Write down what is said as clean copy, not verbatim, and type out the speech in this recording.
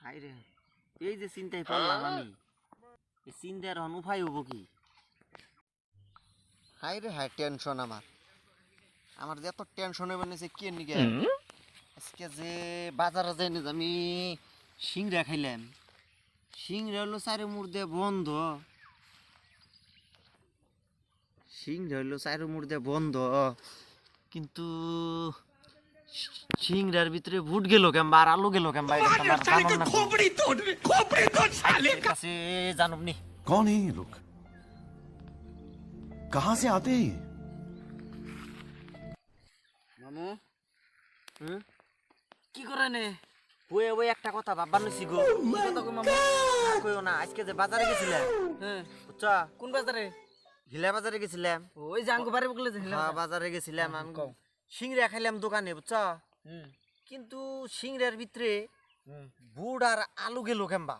High রে, এই যে চিন্তায় পড়লাম আমি, এই চিন্তার উপায় হবো কি? হাই রে হাই টেনশন আমার যে এত টেনশন হয়ে বানিয়েছে কে নিকে আজকে যে বাজারে যাই না আমি সিংড়া খাইলাম, সিংড়া হলো চারি মুড় দিয়ে বন্ধ, সিংড়া হলো চারি মুড় দিয়ে বন্ধ, কিন্তু সিংড়ার ভিতরে ভুট গেল কেমবা আর আলু গেল কেমবা কাছে জানুম নি। कौन है ये लोग? कहां से आते हैं? মামু কি করে নে বই বই একটা কথা ভাববার নইছি গো। কি কথা কই মামু? কইও না, আজকে যে বাজারে গেছিলাম, হ্যাঁ, বুঝছা কোন বাজারে? হিলা বাজারে গেছিলাম। ওই জাঙ্গো বাড়ি বকলে যে হিলা হ্যাঁ বাজারে গেছিলাম আমি, কও। সিংড়া খাইলাম দোকানে, বুঝছা হুম কিন্তু সিংড়ার ভিতরে বুট আর আলু গেল কেমবা।